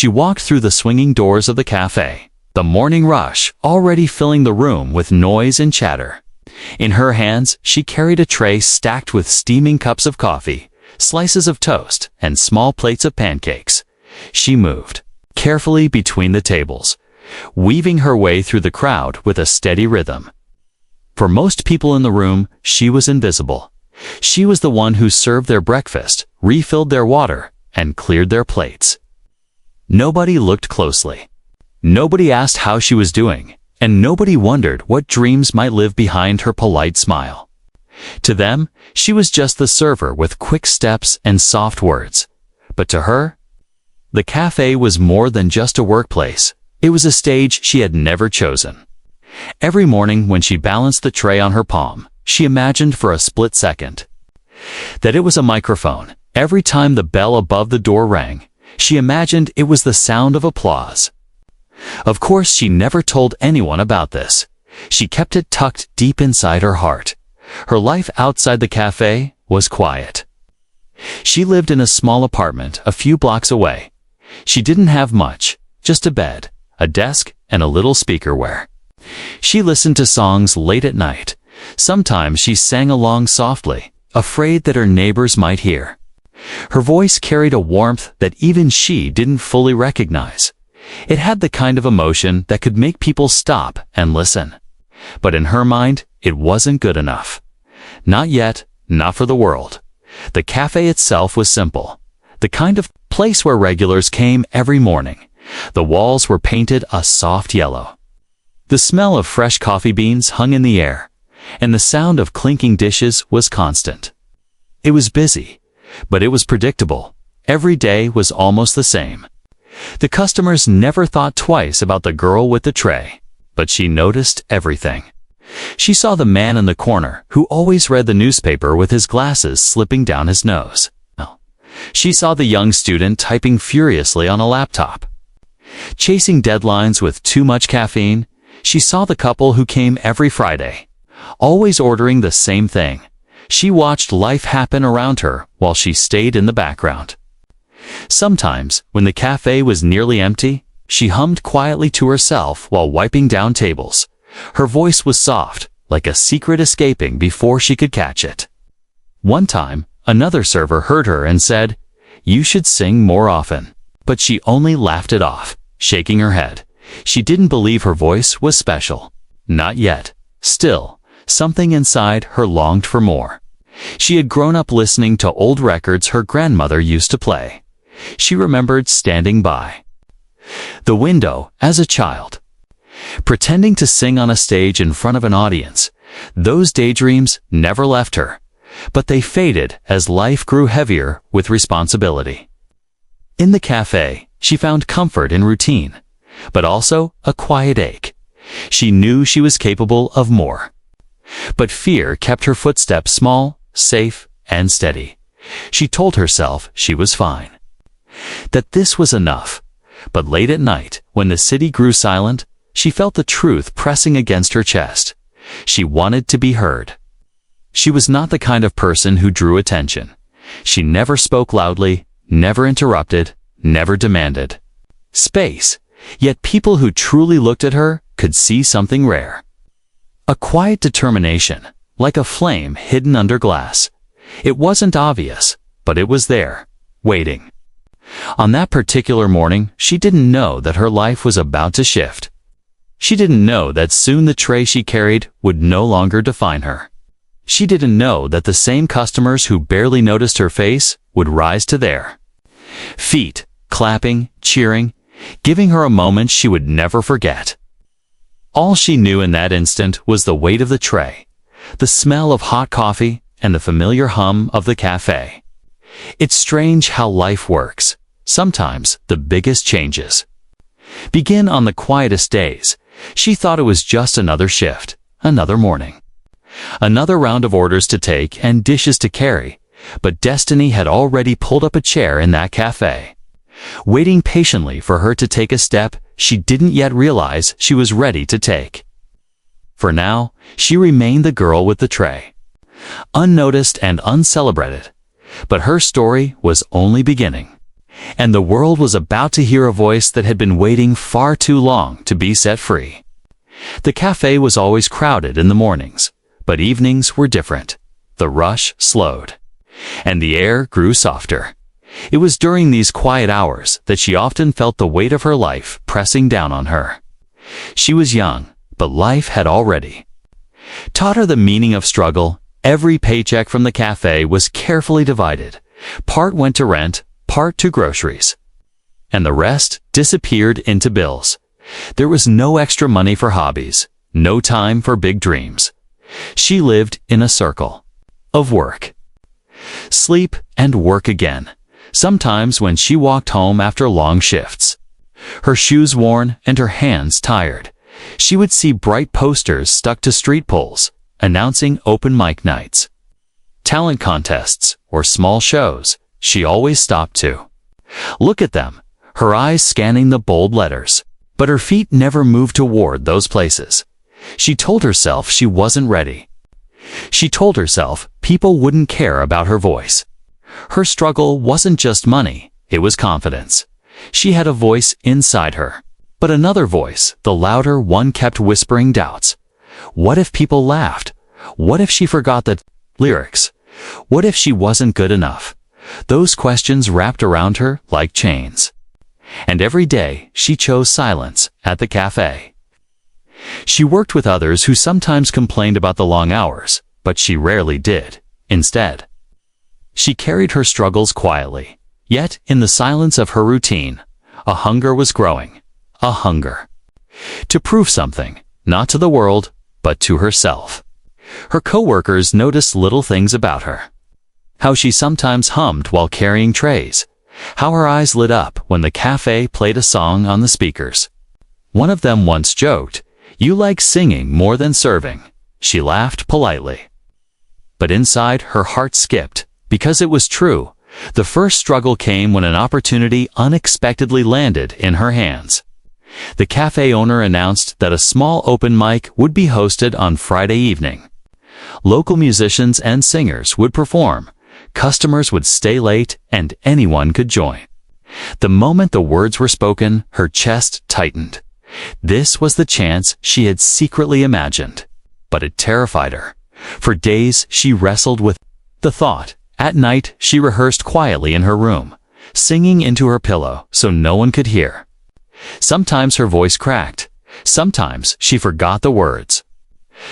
She walked through the swinging doors of the cafe, the morning rush already filling the room with noise and chatter. In her hands, she carried a tray stacked with steaming cups of coffee, slices of toast, and small plates of pancakes. She moved carefully between the tables, weaving her way through the crowd with a steady rhythm. For most people in the room, she was invisible. She was the one who served their breakfast, refilled their water, and cleared their plates. Nobody looked closely. Nobody asked how she was doing, and nobody wondered what dreams might live behind her polite smile. To them, she was just the server with quick steps and soft words. But to her, the cafe was more than just a workplace. It was a stage she had never chosen. Every morning when she balanced the tray on her palm, she imagined for a split second that it was a microphone. Every time the bell above the door rang, she imagined it was the sound of applause. Of course, she never told anyone about this. She kept it tucked deep inside her heart. Her life outside the cafe was quiet. She lived in a small apartment a few blocks away. She didn't have much, just a bed, a desk, and a little speakerware. She listened to songs late at night. Sometimes she sang along softly, afraid that her neighbors might hear. Her voice carried a warmth that even she didn't fully recognize. It had the kind of emotion that could make people stop and listen. But in her mind, it wasn't good enough. Not yet, not for the world. The cafe itself was simple, the kind of place where regulars came every morning. The walls were painted a soft yellow. The smell of fresh coffee beans hung in the air, and the sound of clinking dishes was constant. It was busy, but it was predictable. Every day was almost the same. The customers never thought twice about the girl with the tray, but she noticed everything. She saw the man in the corner who always read the newspaper with his glasses slipping down his nose. She saw the young student typing furiously on a laptop. Chasing deadlines with too much caffeine, she saw the couple who came every Friday, always ordering the same thing. She watched life happen around her while she stayed in the background. Sometimes, when the cafe was nearly empty, she hummed quietly to herself while wiping down tables. Her voice was soft, like a secret escaping before she could catch it. One time, another server heard her and said, "You should sing more often." But she only laughed it off, shaking her head. She didn't believe her voice was special. Not yet. Still, something inside her longed for more. She had grown up listening to old records her grandmother used to play. She remembered standing by the window as a child, pretending to sing on a stage in front of an audience. Those daydreams never left her, but they faded as life grew heavier with responsibility. In the cafe, she found comfort in routine, but also a quiet ache. She knew she was capable of more. But fear kept her footsteps small, safe, and steady. She told herself she was fine, that this was enough. But late at night, when the city grew silent, she felt the truth pressing against her chest. She wanted to be heard. She was not the kind of person who drew attention. She never spoke loudly, never interrupted, never demanded space. Yet people who truly looked at her could see something rare. A quiet determination, like a flame hidden under glass. It wasn't obvious, but it was there, waiting. On that particular morning, she didn't know that her life was about to shift. She didn't know that soon the tray she carried would no longer define her. She didn't know that the same customers who barely noticed her face would rise to their feet, clapping, cheering, giving her a moment she would never forget. All she knew in that instant was the weight of the tray, the smell of hot coffee, and the familiar hum of the cafe. It's strange how life works. Sometimes the biggest changes begin on the quietest days. She thought it was just another shift, another morning, another round of orders to take and dishes to carry, but destiny had already pulled up a chair in that cafe, waiting patiently for her to take a step she didn't yet realize she was ready to take. For now, she remained the girl with the tray, unnoticed and uncelebrated. But her story was only beginning. and the world was about to hear a voice that had been waiting far too long to be set free. The cafe was always crowded in the mornings, but evenings were different. The rush slowed, and the air grew softer. It was during these quiet hours that she often felt the weight of her life pressing down on her. She was young, but life had already taught her the meaning of struggle. Every paycheck from the cafe was carefully divided. Part went to rent, part to groceries, and the rest disappeared into bills. There was no extra money for hobbies, no time for big dreams. She lived in a circle of work, sleep, and work again. Sometimes when she walked home after long shifts, her shoes worn and her hands tired, she would see bright posters stuck to street poles announcing open mic nights, talent contests, or small shows. She always stopped to look at them, her eyes scanning the bold letters, but her feet never moved toward those places. She told herself she wasn't ready. She told herself people wouldn't care about her voice. Her struggle wasn't just money, it was confidence. She had a voice inside her, but another voice, the louder one, kept whispering doubts. What if people laughed? What if she forgot the lyrics? What if she wasn't good enough? Those questions wrapped around her like chains. And every day she chose silence at the cafe. She worked with others who sometimes complained about the long hours, but she rarely did. Instead, she carried her struggles quietly. Yet, in the silence of her routine, a hunger was growing. A hunger to prove something, not to the world, but to herself. Her coworkers noticed little things about her. How she sometimes hummed while carrying trays. How her eyes lit up when the cafe played a song on the speakers. One of them once joked, "You like singing more than serving." She laughed politely, but inside her heart skipped, because it was true. The first struggle came when an opportunity unexpectedly landed in her hands. The cafe owner announced that a small open mic would be hosted on Friday evening. Local musicians and singers would perform. Customers would stay late, and anyone could join. The moment the words were spoken, her chest tightened. This was the chance she had secretly imagined, but it terrified her. For days she wrestled with the thought. At night, she rehearsed quietly in her room, singing into her pillow so no one could hear. Sometimes her voice cracked. Sometimes she forgot the words.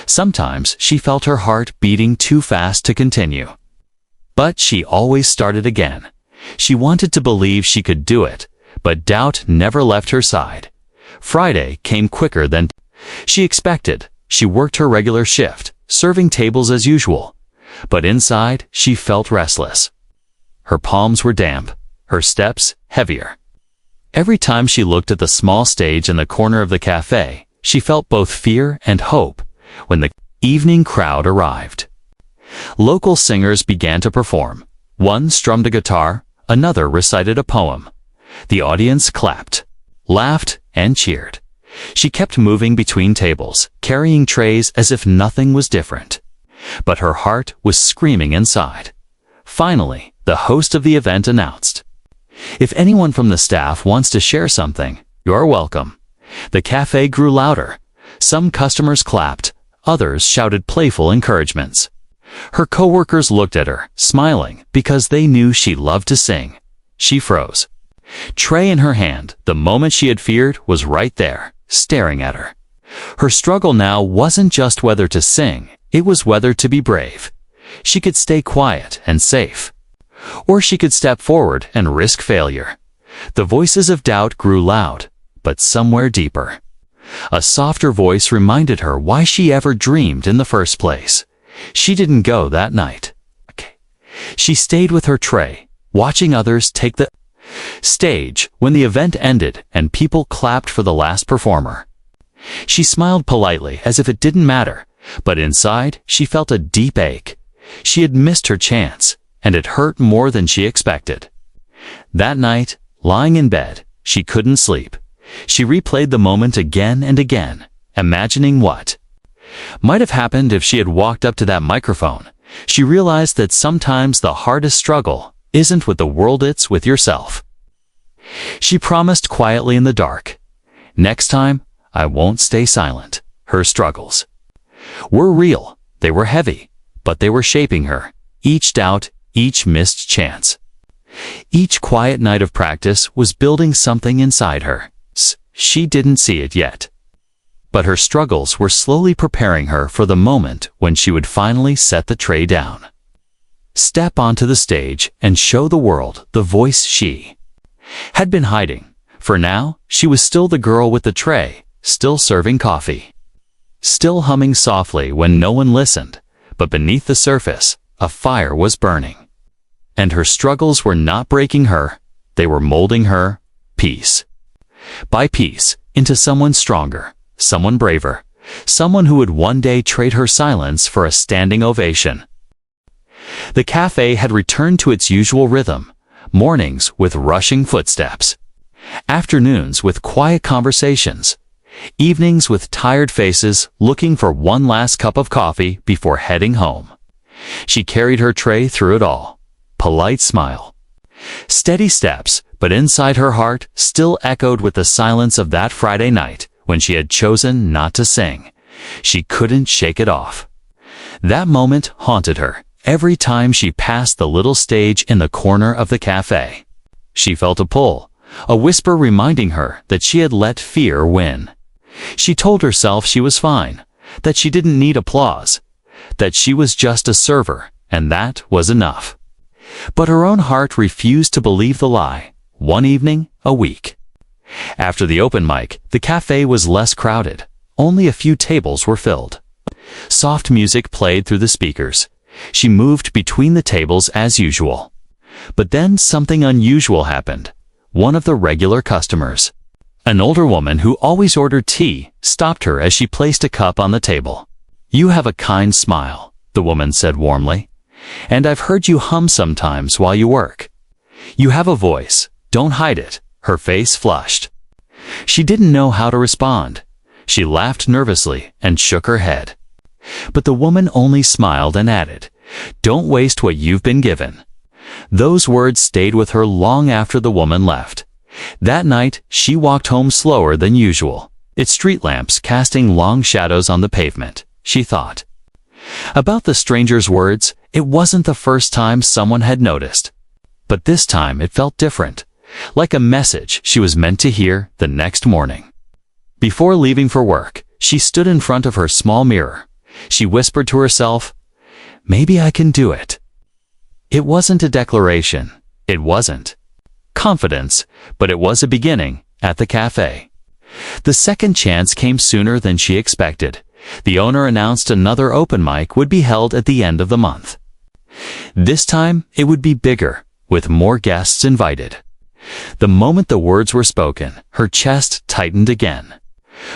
Sometimes she felt her heart beating too fast to continue. But she always started again. She wanted to believe she could do it, but doubt never left her side. Friday came quicker than she expected. She worked her regular shift, serving tables as usual. But inside, she felt restless. Her palms were damp, her steps heavier. Every time she looked at the small stage in the corner of the cafe, she felt both fear and hope. When the evening crowd arrived, local singers began to perform. One strummed a guitar, another recited a poem. The audience clapped, laughed, and cheered. She kept moving between tables, carrying trays as if nothing was different. But her heart was screaming inside. Finally, the host of the event announced, "If anyone from the staff wants to share something, you're welcome." The cafe grew louder. Some customers clapped, others shouted playful encouragements. Her coworkers looked at her, smiling, because they knew she loved to sing. She froze. Tray in her hand, the moment she had feared, was right there, staring at her. Her struggle now wasn't just whether to sing, it was whether to be brave. She could stay quiet and safe, or she could step forward and risk failure. The voices of doubt grew loud, but somewhere deeper, a softer voice reminded her why she ever dreamed in the first place. She didn't go that night. She stayed with her tray, watching others take the stage. When the event ended and people clapped for the last performer, she smiled politely as if it didn't matter, but inside she felt a deep ache. She had missed her chance, and it hurt more than she expected. That night, lying in bed, she couldn't sleep. She replayed the moment again and again, imagining what might have happened if she had walked up to that microphone. She realized that sometimes the hardest struggle isn't with the world, it's with yourself. She promised quietly in the dark, "Next time, I won't stay silent." Her struggles were real, they were heavy, but they were shaping her. Each doubt, each missed chance, each quiet night of practice was building something inside her. She didn't see it yet, but her struggles were slowly preparing her for the moment when she would finally set the tray down, step onto the stage, and show the world the voice she had been hiding. For now, she was still the girl with the tray, still serving coffee, still humming softly when no one listened, but beneath the surface, a fire was burning. And her struggles were not breaking her, they were molding her, piece by piece, into someone stronger, someone braver, someone who would one day trade her silence for a standing ovation. The cafe had returned to its usual rhythm, mornings with rushing footsteps, afternoons with quiet conversations, evenings with tired faces looking for one last cup of coffee before heading home. She carried her tray through it all. Polite smile, steady steps, but inside her heart still echoed with the silence of that Friday night when she had chosen not to sing. She couldn't shake it off. That moment haunted her every time she passed the little stage in the corner of the cafe. She felt a pull, a whisper reminding her that she had let fear win. She told herself she was fine, that she didn't need applause, that she was just a server, and that was enough. But her own heart refused to believe the lie. One evening, a week after the open mic, the cafe was less crowded. Only a few tables were filled. Soft music played through the speakers. She moved between the tables as usual. But then something unusual happened. One of the regular customers, an older woman who always ordered tea, stopped her as she placed a cup on the table. "You have a kind smile," the woman said warmly, "and I've heard you hum sometimes while you work. You have a voice, don't hide it." Her face flushed. She didn't know how to respond. She laughed nervously and shook her head. But the woman only smiled and added, "Don't waste what you've been given." Those words stayed with her long after the woman left. That night, she walked home slower than usual, its street lamps casting long shadows on the pavement. She thought about the stranger's words. It wasn't the first time someone had noticed, but this time it felt different, like a message she was meant to hear the next morning. Before leaving for work, she stood in front of her small mirror. She whispered to herself, "Maybe I can do it." It wasn't a declaration. It wasn't confidence, but it was a beginning at the cafe. The second chance came sooner than she expected. The owner announced another open mic would be held at the end of the month. This time, it would be bigger, with more guests invited. The moment the words were spoken, her chest tightened again.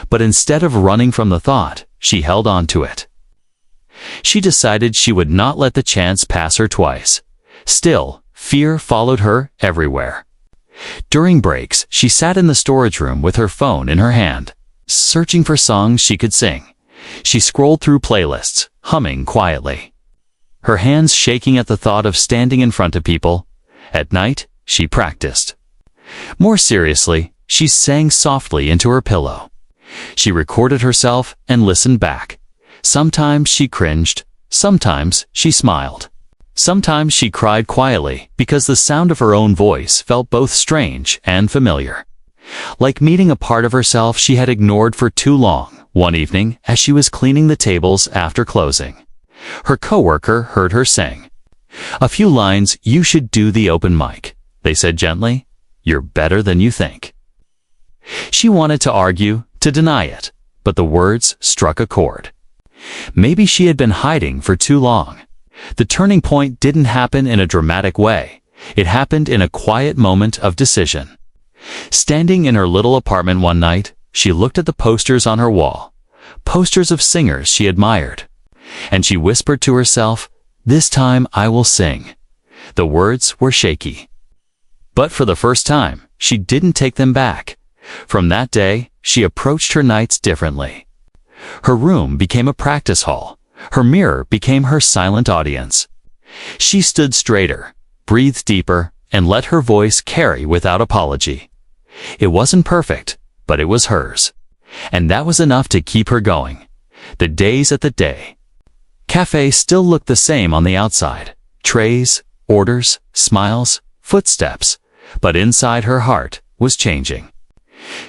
But instead of running from the thought, she held on to it. She decided she would not let the chance pass her twice. Still, fear followed her everywhere. During breaks, she sat in the storage room with her phone in her hand, searching for songs she could sing. She scrolled through playlists, humming quietly, her hands shaking at the thought of standing in front of people. At night, she practiced. More seriously, she sang softly into her pillow. She recorded herself and listened back. Sometimes she cringed, sometimes she smiled. Sometimes she cried quietly because the sound of her own voice felt both strange and familiar, like meeting a part of herself she had ignored for too long. One evening, as she was cleaning the tables after closing, her coworker heard her sing a few lines. "You should do the open mic," they said gently. "You're better than you think." She wanted to argue, to deny it, but the words struck a chord. Maybe she had been hiding for too long. The turning point didn't happen in a dramatic way. It happened in a quiet moment of decision. Standing in her little apartment one night, she looked at the posters on her wall, posters of singers she admired, and she whispered to herself, "This time I will sing." The words were shaky, but for the first time, she didn't take them back. From that day, she approached her nights differently. Her room became a practice hall. Her mirror became her silent audience. She stood straighter, breathed deeper, and let her voice carry without apology. It wasn't perfect, but it was hers. And that was enough to keep her going. The days at the day. Cafe still looked the same on the outside. Trays, orders, smiles, footsteps. But inside her heart was changing.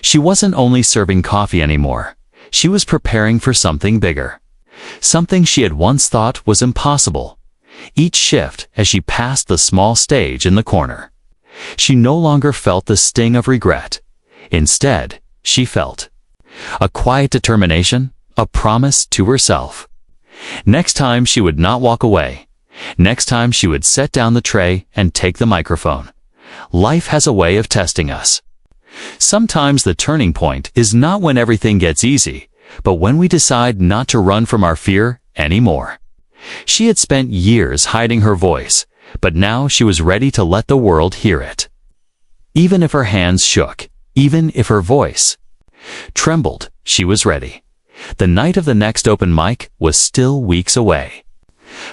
She wasn't only serving coffee anymore. She was preparing for something bigger. Something she had once thought was impossible. Each shift as she passed the small stage in the corner, she no longer felt the sting of regret. Instead, she felt a quiet determination, a promise to herself. Next time she would not walk away. Next time she would set down the tray and take the microphone. Life has a way of testing us. Sometimes the turning point is not when everything gets easy, but when we decide not to run from our fear anymore. She had spent years hiding her voice, but now she was ready to let the world hear it. Even if her hands shook, even if her voice trembled, she was ready. The night of the next open mic was still weeks away.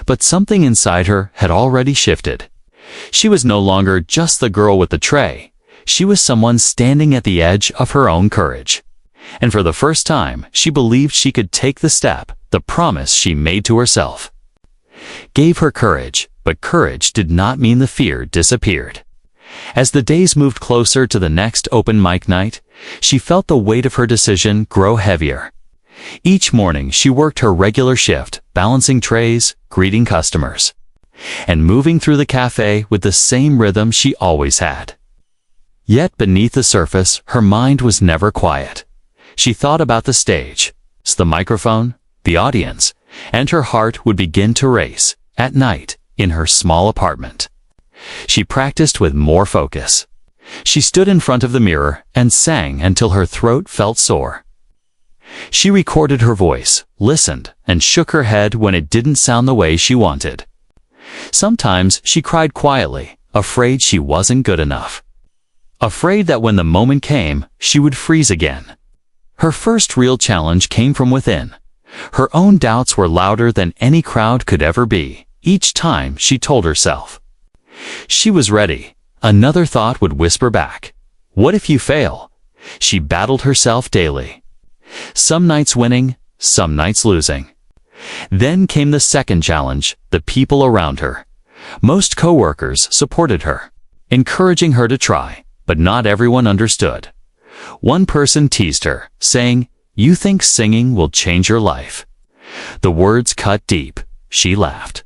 But something inside her had already shifted. She was no longer just the girl with the tray. She was someone standing at the edge of her own courage. And for the first time, she believed she could take the step, the promise she made to herself. Gave her courage, but courage did not mean the fear disappeared. As the days moved closer to the next open mic night, she felt the weight of her decision grow heavier. Each morning she worked her regular shift, balancing trays, greeting customers, and moving through the cafe with the same rhythm she always had. Yet beneath the surface, her mind was never quiet. She thought about the stage, the microphone, the audience, and her heart would begin to race at night in her small apartment. She practiced with more focus. She stood in front of the mirror and sang until her throat felt sore. She recorded her voice, listened, and shook her head when it didn't sound the way she wanted. Sometimes she cried quietly, afraid she wasn't good enough. Afraid that when the moment came, she would freeze again. Her first real challenge came from within. Her own doubts were louder than any crowd could ever be. Each time she told herself she was ready, another thought would whisper back, "What if you fail?" She battled herself daily. Some nights winning, some nights losing. Then came the second challenge, the people around her. Most coworkers supported her, encouraging her to try, but not everyone understood. One person teased her, saying, "You think singing will change your life?" The words cut deep. She laughed.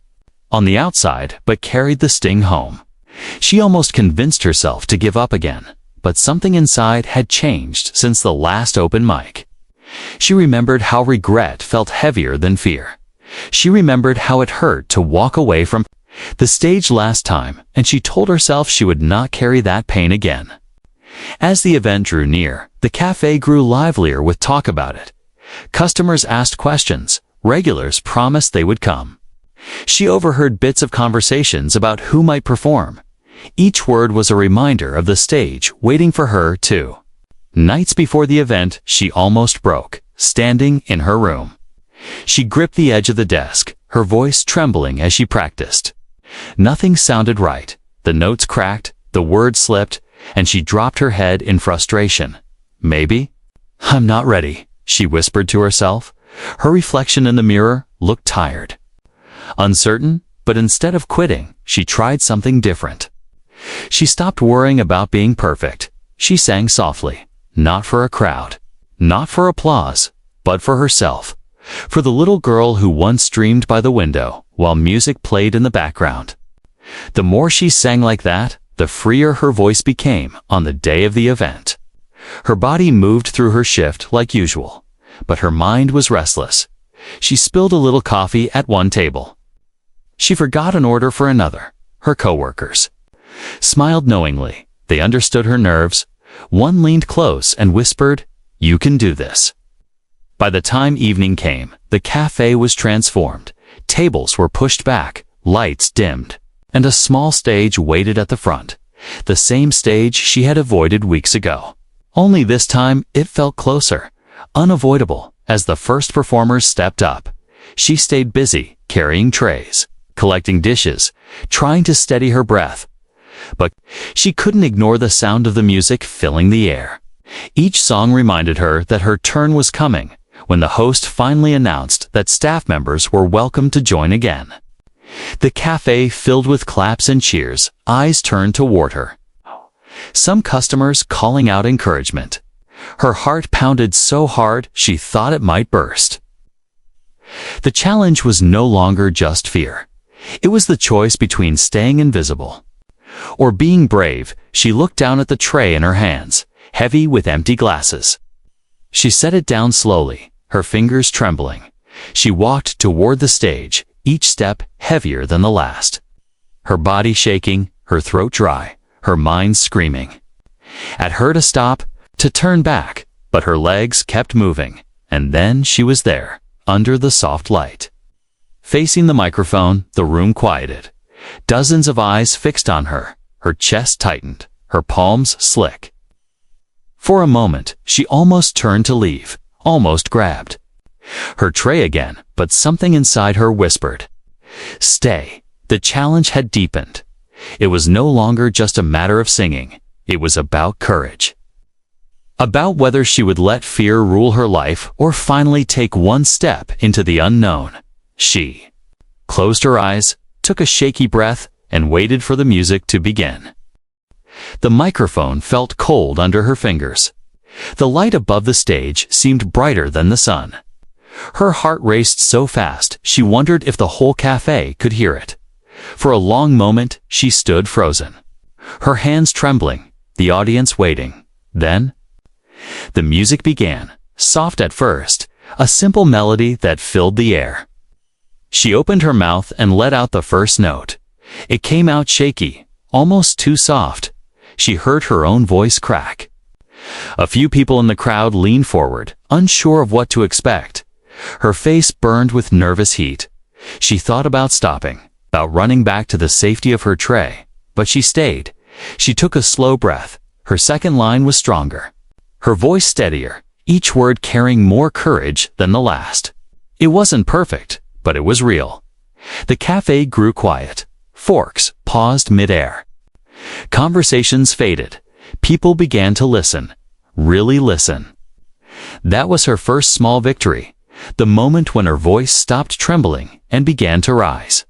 On the outside, but carried the sting home. She almost convinced herself to give up again, but something inside had changed since the last open mic. She remembered how regret felt heavier than fear. She remembered how it hurt to walk away from the stage last time, and she told herself she would not carry that pain again. As the event drew near, the cafe grew livelier with talk about it. Customers asked questions. Regulars promised they would come. She overheard bits of conversations about who might perform. Each word was a reminder of the stage waiting for her too. Nights before the event, she almost broke, standing in her room. She gripped the edge of the desk, her voice trembling as she practiced. Nothing sounded right. The notes cracked, the words slipped, and she dropped her head in frustration. "Maybe I'm not ready," she whispered to herself. Her reflection in the mirror looked tired, uncertain, but instead of quitting, she tried something different. She stopped worrying about being perfect. She sang softly, not for a crowd, not for applause, but for herself, for the little girl who once dreamed by the window while music played in the background. The more she sang like that, the freer her voice became on the day of the event. Her body moved through her shift like usual, but her mind was restless. She spilled a little coffee at one table. She forgot an order for another. Her coworkers smiled knowingly. They understood her nerves. One leaned close and whispered, "You can do this." By the time evening came, the cafe was transformed. Tables were pushed back, lights dimmed, and a small stage waited at the front. The same stage she had avoided weeks ago. Only this time it felt closer, unavoidable. As the first performers stepped up, she stayed busy, carrying trays, collecting dishes, trying to steady her breath. But she couldn't ignore the sound of the music filling the air. Each song reminded her that her turn was coming, when the host finally announced that staff members were welcome to join again. The cafe filled with claps and cheers, eyes turned toward her. Some customers calling out encouragement. Her heart pounded so hard she thought it might burst. The challenge was no longer just fear. It was the choice between staying invisible or being brave. She looked down at the tray in her hands, heavy with empty glasses. She set it down slowly, her fingers trembling. She walked toward the stage, each step heavier than the last. Her body shaking, her throat dry, her mind screaming at her to stop, to turn back, but her legs kept moving, and then she was there, under the soft light. Facing the microphone, the room quieted. Dozens of eyes fixed on her, her chest tightened, her palms slick. For a moment, she almost turned to leave, almost grabbed her tray again, but something inside her whispered, "Stay." The challenge had deepened. It was no longer just a matter of singing. It was about courage. About whether she would let fear rule her life or finally take one step into the unknown. She closed her eyes, took a shaky breath, and waited for the music to begin. The microphone felt cold under her fingers. The light above the stage seemed brighter than the sun. Her heart raced so fast she wondered if the whole cafe could hear it. For a long moment she stood frozen, her hands trembling, the audience waiting. Then the music began, soft at first, a simple melody that filled the air. She opened her mouth and let out the first note. It came out shaky, almost too soft. She heard her own voice crack. A few people in the crowd leaned forward, unsure of what to expect. Her face burned with nervous heat. She thought about stopping, about running back to the safety of her tray, but she stayed. She took a slow breath. Her second line was stronger, her voice steadier, each word carrying more courage than the last. It wasn't perfect, but it was real. The cafe grew quiet. Forks paused mid-air. Conversations faded. People began to listen, really listen. That was her first small victory, the moment when her voice stopped trembling and began to rise.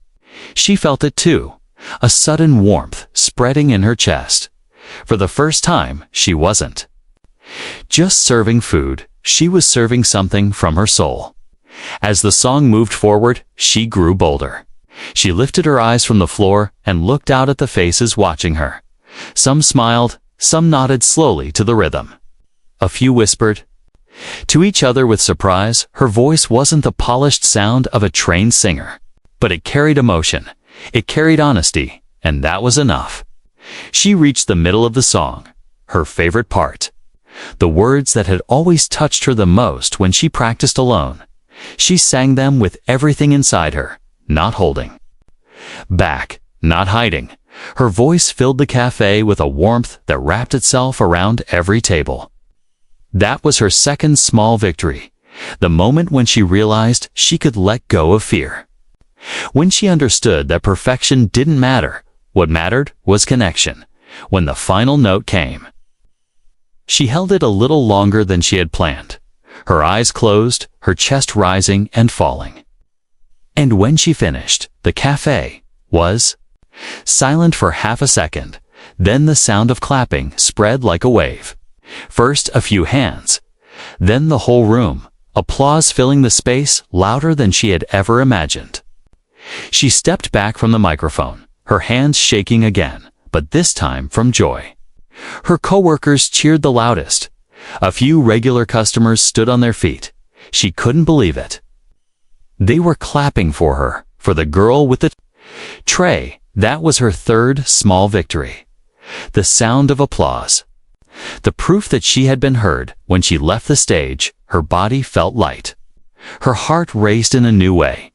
She felt it too, a sudden warmth spreading in her chest. For the first time, she wasn't just serving food, she was serving something from her soul. As the song moved forward, she grew bolder. She lifted her eyes from the floor and looked out at the faces watching her. Some smiled, some nodded slowly to the rhythm. A few whispered to each other with surprise. Her voice wasn't the polished sound of a trained singer, but it carried emotion. It carried honesty, and that was enough. She reached the middle of the song, her favorite part. The words that had always touched her the most when she practiced alone. She sang them with everything inside her, not holding back, not hiding. Her voice filled the cafe with a warmth that wrapped itself around every table. That was her second small victory, the moment when she realized she could let go of fear. When she understood that perfection didn't matter, what mattered was connection. When the final note came, she held it a little longer than she had planned, her eyes closed, her chest rising and falling. And when she finished, the cafe was silent for half a second. Then the sound of clapping spread like a wave. First a few hands, then the whole room, applause filling the space louder than she had ever imagined. She stepped back from the microphone, her hands shaking again, but this time from joy. Her coworkers cheered the loudest. A few regular customers stood on their feet. She couldn't believe it. They were clapping for her, for the girl with the tray. That was her third small victory. The sound of applause. The proof that she had been heard. When she left the stage, her body felt light. Her heart raced in a new way.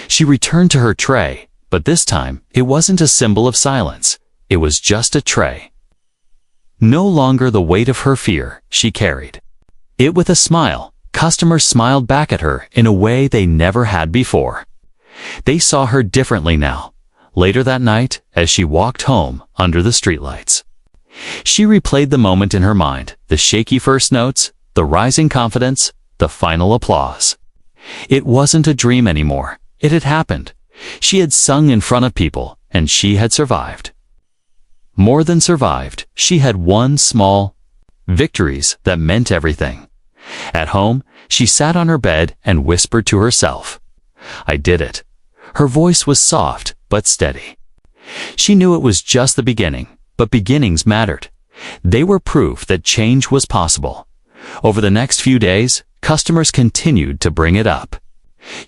She returned to her tray, but this time it wasn't a symbol of silence. It was just a tray. No longer the weight of her fear she carried it with a smile. Customers smiled back at her in a way they never had before. They saw her differently now, later that night as she walked home under the streetlights. She replayed the moment in her mind, the shaky first notes, the rising confidence, the final applause. It wasn't a dream anymore. It had happened. She had sung in front of people, and she had survived. More than survived, she had won small victories that meant everything. At home, she sat on her bed and whispered to herself, "I did it." Her voice was soft but steady. She knew it was just the beginning, but beginnings mattered. They were proof that change was possible. Over the next few days, customers continued to bring it up.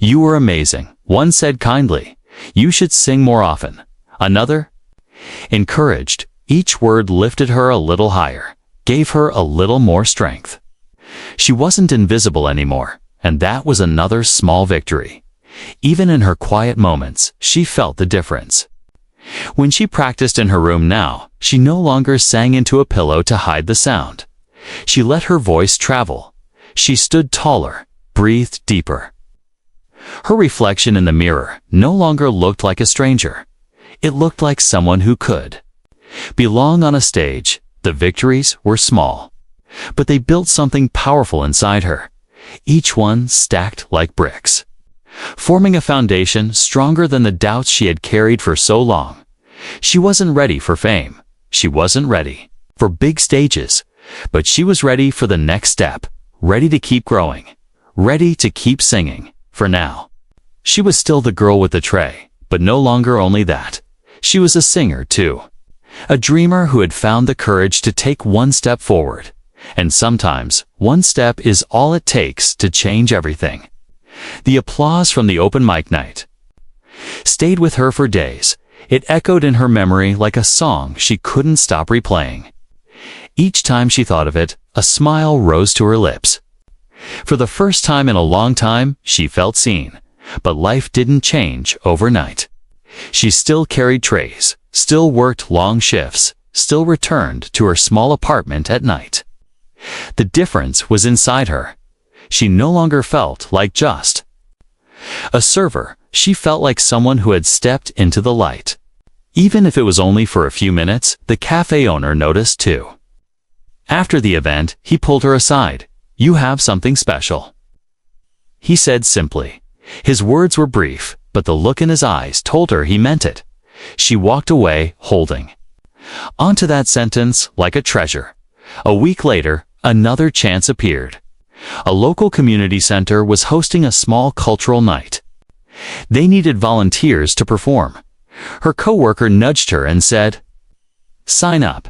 "You were amazing," one said kindly. "You should sing more often." Another, encouraged. Each word lifted her a little higher, gave her a little more strength. She wasn't invisible anymore, and that was another small victory. Even in her quiet moments, she felt the difference. When she practiced in her room now, she no longer sang into a pillow to hide the sound. She let her voice travel. She stood taller, breathed deeper. Her reflection in the mirror no longer looked like a stranger. It looked like someone who could belong on a stage. The victories were small, but they built something powerful inside her, each one stacked like bricks, forming a foundation stronger than the doubts she had carried for so long. She wasn't ready for fame. She wasn't ready for big stages, but she was ready for the next step, ready to keep growing, ready to keep singing. For now, she was still the girl with the tray, but no longer only that. She was a singer too, a dreamer who had found the courage to take one step forward. And sometimes, one step is all it takes to change everything. The applause from the open mic night stayed with her for days. It echoed in her memory like a song she couldn't stop replaying. Each time she thought of it, a smile rose to her lips. For the first time in a long time, she felt seen. But life didn't change overnight. She still carried trays, still worked long shifts, still returned to her small apartment at night. The difference was inside her. She no longer felt like just a server. She felt like someone who had stepped into the light. Even if it was only for a few minutes, the cafe owner noticed too. After the event, he pulled her aside. "You have something special," he said simply. His words were brief, but the look in his eyes told her he meant it. She walked away, holding onto that sentence like a treasure. A week later, another chance appeared. A local community center was hosting a small cultural night. They needed volunteers to perform. Her coworker nudged her and said, "Sign up."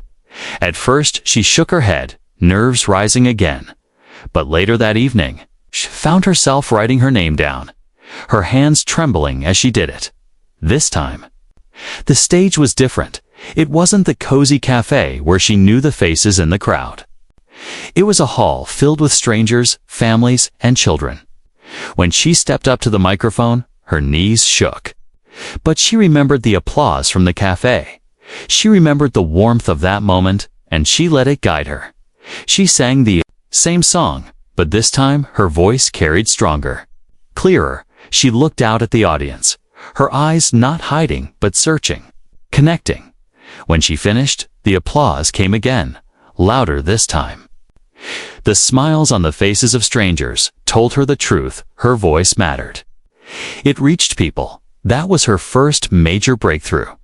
At first, she shook her head, nerves rising again. But later that evening, she found herself writing her name down, her hands trembling as she did it. This time, the stage was different. It wasn't the cozy cafe where she knew the faces in the crowd. It was a hall filled with strangers, families, and children. When she stepped up to the microphone, her knees shook. But she remembered the applause from the cafe. She remembered the warmth of that moment, and she let it guide her. She sang the same song, but this time her voice carried stronger. Clearer, she looked out at the audience, her eyes not hiding but searching, connecting. When she finished, the applause came again, louder this time. The smiles on the faces of strangers told her the truth. Her voice mattered. It reached people. That was her first major breakthrough.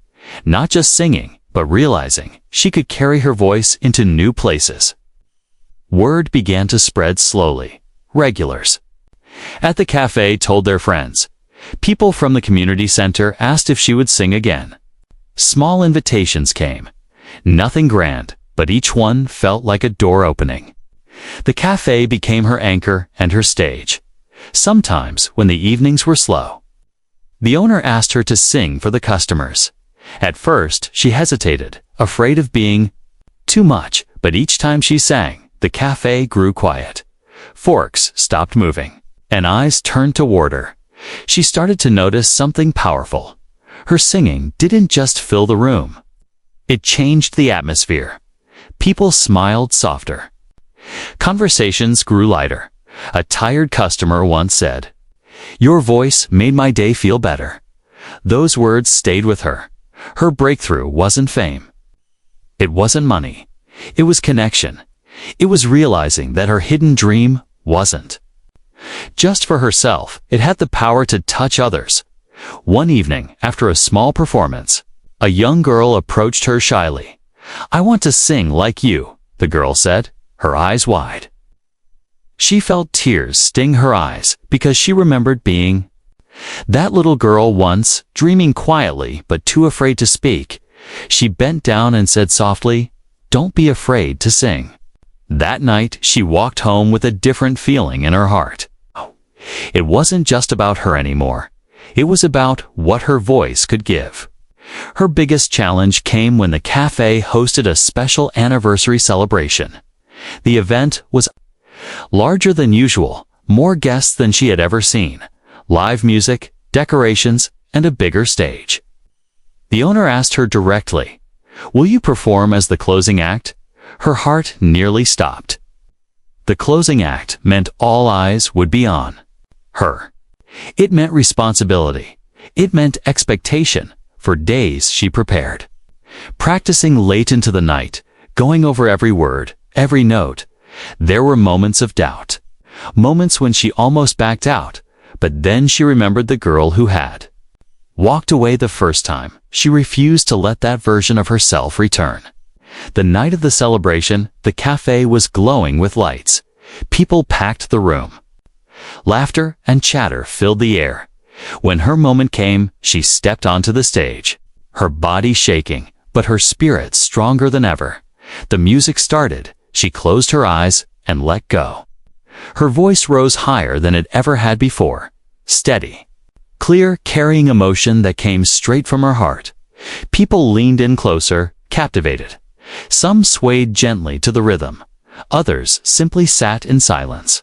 Not just singing, but realizing she could carry her voice into new places. Word began to spread slowly. Regulars at the cafe told their friends. People from the community center asked if she would sing again. Small invitations came. Nothing grand, but each one felt like a door opening. The cafe became her anchor and her stage. Sometimes, when the evenings were slow, the owner asked her to sing for the customers. At first, she hesitated, afraid of being too much, but each time she sang, the cafe grew quiet. Forks stopped moving, and eyes turned toward her. She started to notice something powerful. Her singing didn't just fill the room. It changed the atmosphere. People smiled softer. Conversations grew lighter. A tired customer once said, "Your voice made my day feel better." Those words stayed with her. Her breakthrough wasn't fame. It wasn't money. It was connection. It was realizing that her hidden dream wasn't just for herself. It had the power to touch others. One evening, after a small performance, a young girl approached her shyly. "I want to sing like you," the girl said, her eyes wide. She felt tears sting her eyes because she remembered being that little girl once, dreaming quietly but too afraid to speak. She bent down and said softly, "Don't be afraid to sing." That night, she walked home with a different feeling in her heart. It wasn't just about her anymore. It was about what her voice could give. Her biggest challenge came when the cafe hosted a special anniversary celebration. The event was larger than usual, more guests than she had ever seen, live music, decorations, and a bigger stage. The owner asked her directly, "Will you perform as the closing act?" Her heart nearly stopped. The closing act meant all eyes would be on her. It meant responsibility. It meant expectation. For days she prepared, practicing late into the night, going over every word, every note. There were moments of doubt, moments when she almost backed out, but then she remembered the girl who had walked away the first time. She refused to let that version of herself return. The night of the celebration, the cafe was glowing with lights. People packed the room. Laughter and chatter filled the air. When her moment came, she stepped onto the stage, her body shaking, but her spirit stronger than ever. The music started. She closed her eyes and let go. Her voice rose higher than it ever had before, steady, clear, carrying emotion that came straight from her heart. People leaned in closer, captivated. Some swayed gently to the rhythm. Others simply sat in silence.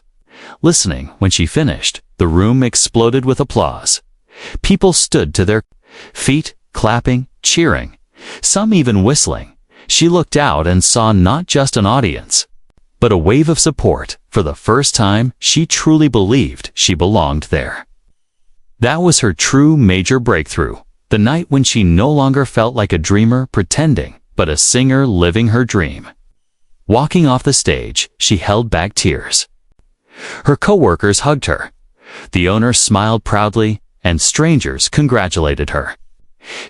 Listening, when she finished, the room exploded with applause. People stood to their feet, clapping, cheering, some even whistling. She looked out and saw not just an audience, but a wave of support. For the first time, she truly believed she belonged there. That was her true major breakthrough, the night when she no longer felt like a dreamer pretending, but a singer living her dream. Walking off the stage, she held back tears. Her coworkers hugged her. The owner smiled proudly, and strangers congratulated her.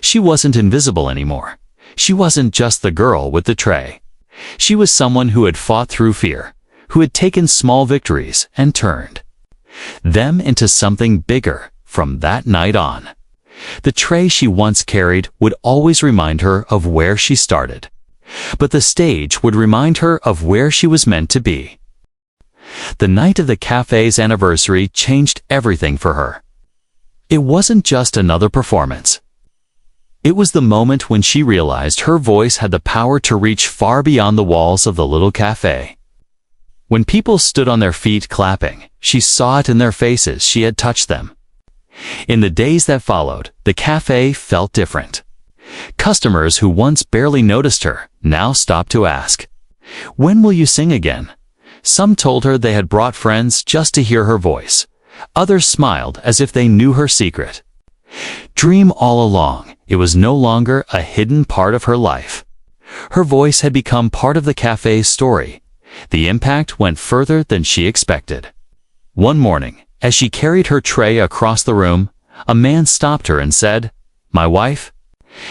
She wasn't invisible anymore. She wasn't just the girl with the tray. She was someone who had fought through fear, who had taken small victories and turned them into something bigger. From that night on, the tray she once carried would always remind her of where she started, but the stage would remind her of where she was meant to be. The night of the cafe's anniversary changed everything for her. It wasn't just another performance. It was the moment when she realized her voice had the power to reach far beyond the walls of the little cafe. When people stood on their feet clapping, she saw it in their faces. She had touched them. In the days that followed, the cafe felt different. Customers who once barely noticed her now stopped to ask, "When will you sing again?" Some told her they had brought friends just to hear her voice. Others smiled as if they knew her secret. Dream all along, it was no longer a hidden part of her life. Her voice had become part of the cafe's story. The impact went further than she expected. One morning, as she carried her tray across the room, a man stopped her and said, "My wife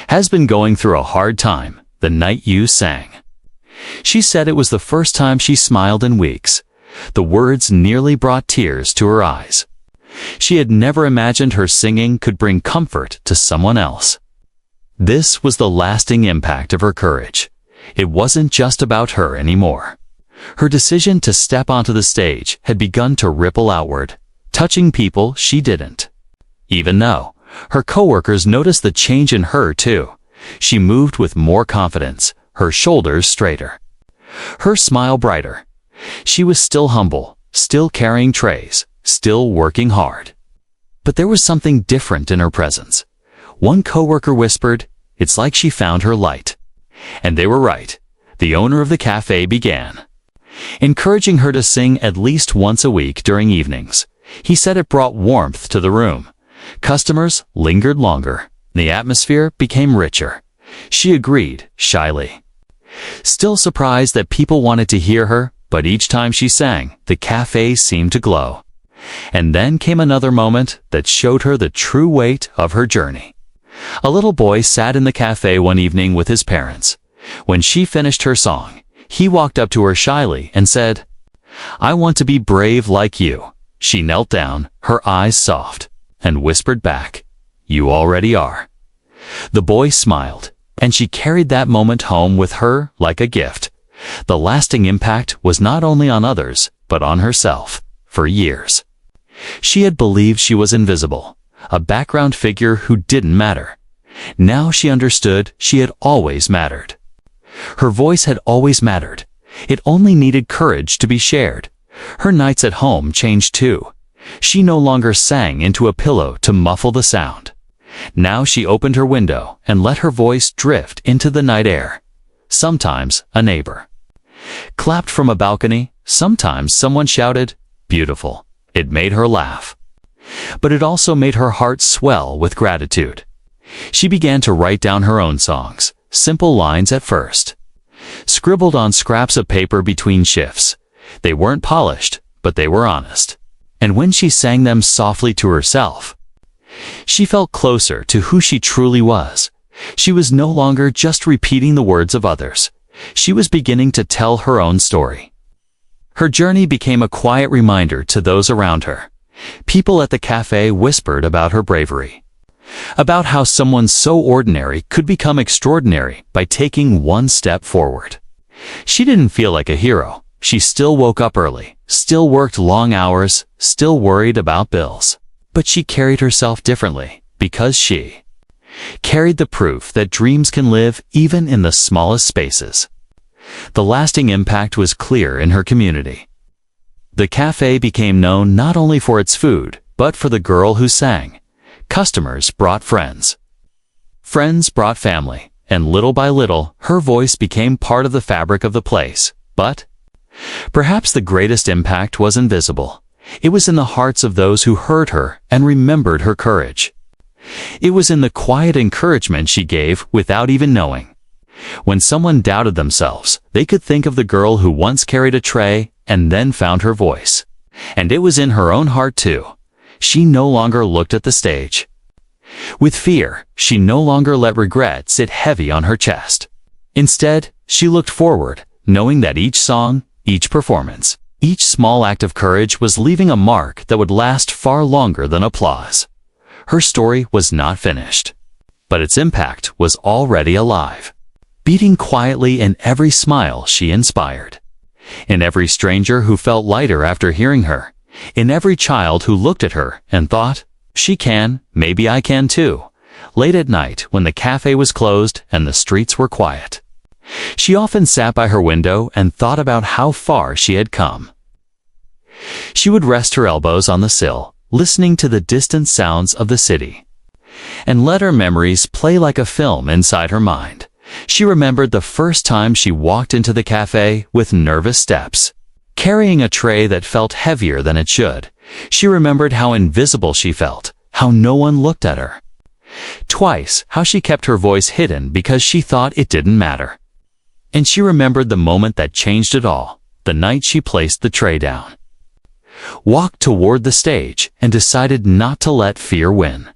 has been going through a hard time the night you sang." She said it was the first time she smiled in weeks. The words nearly brought tears to her eyes. She had never imagined her singing could bring comfort to someone else. This was the lasting impact of her courage. It wasn't just about her anymore. Her decision to step onto the stage had begun to ripple outward, touching people she didn't even know. Her coworkers noticed the change in her too. She moved with more confidence, her shoulders straighter, her smile brighter. She was still humble, still carrying trays, still working hard. But there was something different in her presence. One coworker whispered, "It's like she found her light." And they were right. The owner of the cafe began encouraging her to sing at least once a week during evenings. He said it brought warmth to the room. Customers lingered longer. The atmosphere became richer. She agreed, shyly. Still surprised that people wanted to hear her, but each time she sang, the cafe seemed to glow. And then came another moment that showed her the true weight of her journey. A little boy sat in the cafe one evening with his parents. When she finished her song, he walked up to her shyly and said, "I want to be brave like you." She knelt down, her eyes soft, and whispered back, "You already are." The boy smiled, and she carried that moment home with her like a gift. The lasting impact was not only on others, but on herself, for years. She had believed she was invisible, a background figure who didn't matter. Now she understood she had always mattered. Her voice had always mattered. It only needed courage to be shared. Her nights at home changed too. She no longer sang into a pillow to muffle the sound. Now she opened her window and let her voice drift into the night air. Sometimes a neighbor clapped from a balcony. Sometimes someone shouted, "Beautiful." It made her laugh. But it also made her heart swell with gratitude. She began to write down her own songs, simple lines at first, scribbled on scraps of paper between shifts. They weren't polished, but they were honest. And when she sang them softly to herself, she felt closer to who she truly was. She was no longer just repeating the words of others. She was beginning to tell her own story. Her journey became a quiet reminder to those around her. People at the cafe whispered about her bravery, about how someone so ordinary could become extraordinary by taking one step forward. She didn't feel like a hero. She still woke up early, still worked long hours, still worried about bills. But she carried herself differently, because she carried the proof that dreams can live even in the smallest spaces. The lasting impact was clear in her community. The cafe became known not only for its food, but for the girl who sang. Customers brought friends. Friends brought family, and little by little, her voice became part of the fabric of the place. But perhaps the greatest impact was invisible. It was in the hearts of those who heard her and remembered her courage. It was in the quiet encouragement she gave without even knowing. When someone doubted themselves, they could think of the girl who once carried a tray and then found her voice. And it was in her own heart too. She no longer looked at the stage with fear. She no longer let regret sit heavy on her chest. Instead, she looked forward, knowing that each song, each performance, each small act of courage was leaving a mark that would last far longer than applause. Her story was not finished, but its impact was already alive, beating quietly in every smile she inspired, in every stranger who felt lighter after hearing her, in every child who looked at her and thought, "She can, maybe I can too." Late at night, when the cafe was closed and the streets were quiet, she often sat by her window and thought about how far she had come. She would rest her elbows on the sill, listening to the distant sounds of the city, and let her memories play like a film inside her mind. She remembered the first time she walked into the cafe with nervous steps, carrying a tray that felt heavier than it should. She remembered how invisible she felt, how no one looked at her. Twice, how she kept her voice hidden because she thought it didn't matter. And she remembered the moment that changed it all, the night she placed the tray down, walked toward the stage, and decided not to let fear win.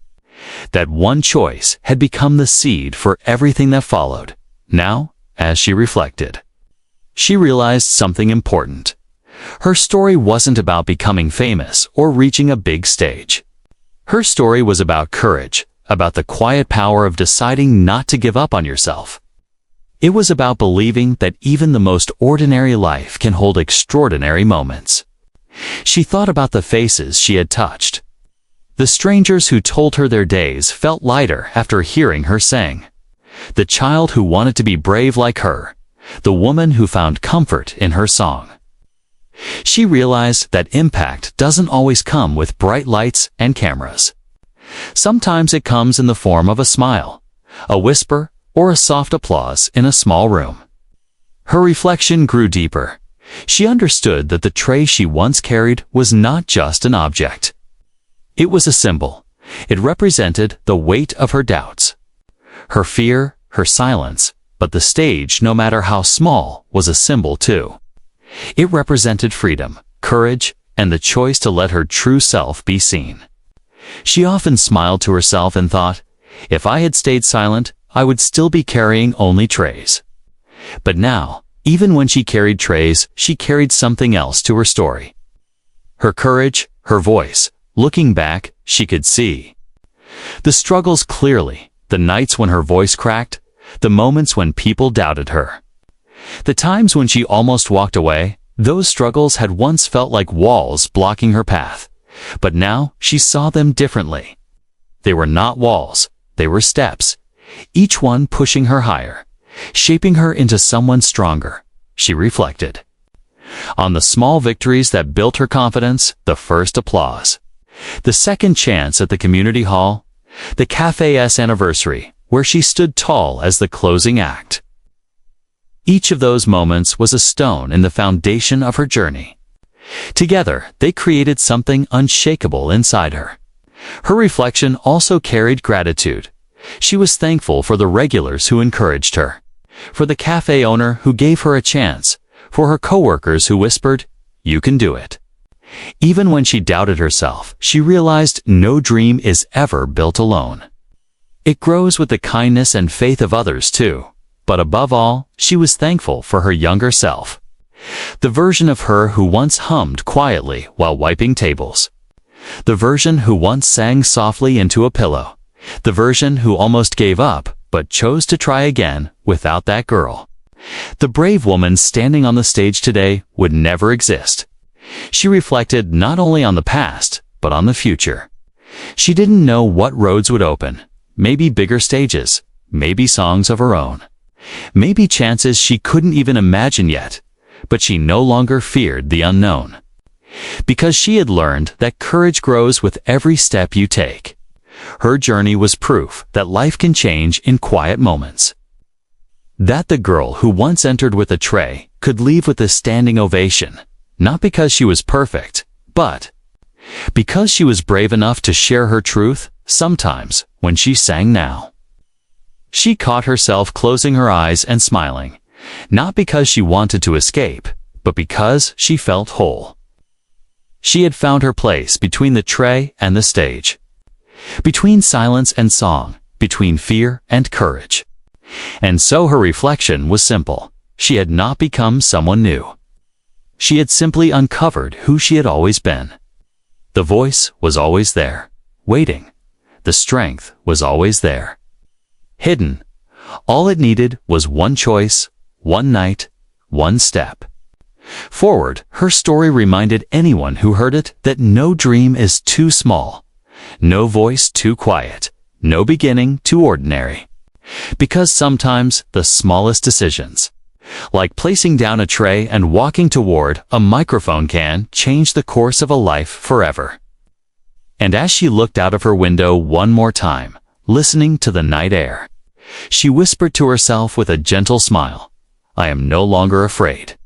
That one choice had become the seed for everything that followed. Now, as she reflected, she realized something important. Her story wasn't about becoming famous or reaching a big stage. Her story was about courage, about the quiet power of deciding not to give up on yourself. It was about believing that even the most ordinary life can hold extraordinary moments. She thought about the faces she had touched, the strangers who told her their days felt lighter after hearing her sing, the child who wanted to be brave like her, the woman who found comfort in her song. She realized that impact doesn't always come with bright lights and cameras. Sometimes it comes in the form of a smile, a whisper, or a soft applause in a small room. Her reflection grew deeper. She understood that the tray she once carried was not just an object. It was a symbol, It represented the weight of her doubts, her fear, her silence, but the stage, no matter how small, was a symbol too. It represented freedom, courage, and the choice to let her true self be seen. She often smiled to herself and thought, if I had stayed silent, I would still be carrying only trays. But now, even when she carried trays, she carried something else to her story. Her courage, her voice. Looking back, she could see the struggles clearly, the nights when her voice cracked, the moments when people doubted her. The times when she almost walked away, those struggles had once felt like walls blocking her path. But now she saw them differently. They were not walls, they were steps, each one pushing her higher, shaping her into someone stronger, she reflected. On the small victories that built her confidence, the first applause, the second chance at the community hall, the cafe's anniversary, where she stood tall as the closing act. Each of those moments was a stone in the foundation of her journey. Together, they created something unshakable inside her. Her reflection also carried gratitude. She was thankful for the regulars who encouraged her, for the cafe owner who gave her a chance, for her coworkers who whispered, "You can do it." Even when she doubted herself, she realized no dream is ever built alone. It grows with the kindness and faith of others too. But above all, she was thankful for her younger self. The version of her who once hummed quietly while wiping tables. The version who once sang softly into a pillow. The version who almost gave up, but chose to try again without that girl. The brave woman standing on the stage today would never exist. She reflected not only on the past, but on the future. She didn't know what roads would open. Maybe bigger stages, maybe songs of her own. Maybe chances she couldn't even imagine yet. But she no longer feared the unknown. Because she had learned that courage grows with every step you take. Her journey was proof that life can change in quiet moments. That the girl who once entered with a tray could leave with a standing ovation, not because she was perfect, but because she was brave enough to share her truth, sometimes when she sang now. She caught herself closing her eyes and smiling. Not because she wanted to escape, but because she felt whole. She had found her place between the tray and the stage, between silence and song, between fear and courage. And so her reflection was simple. She had not become someone new. She had simply uncovered who she had always been. The voice was always there, waiting. The strength was always there, hidden. All it needed was one choice, one night, one step. Forward, her story reminded anyone who heard it that no dream is too small, no voice too quiet, no beginning too ordinary. Because sometimes the smallest decisions, like placing down a tray and walking toward a microphone, can change the course of a life forever. And as she looked out of her window one more time, listening to the night air, she whispered to herself with a gentle smile, "I am no longer afraid."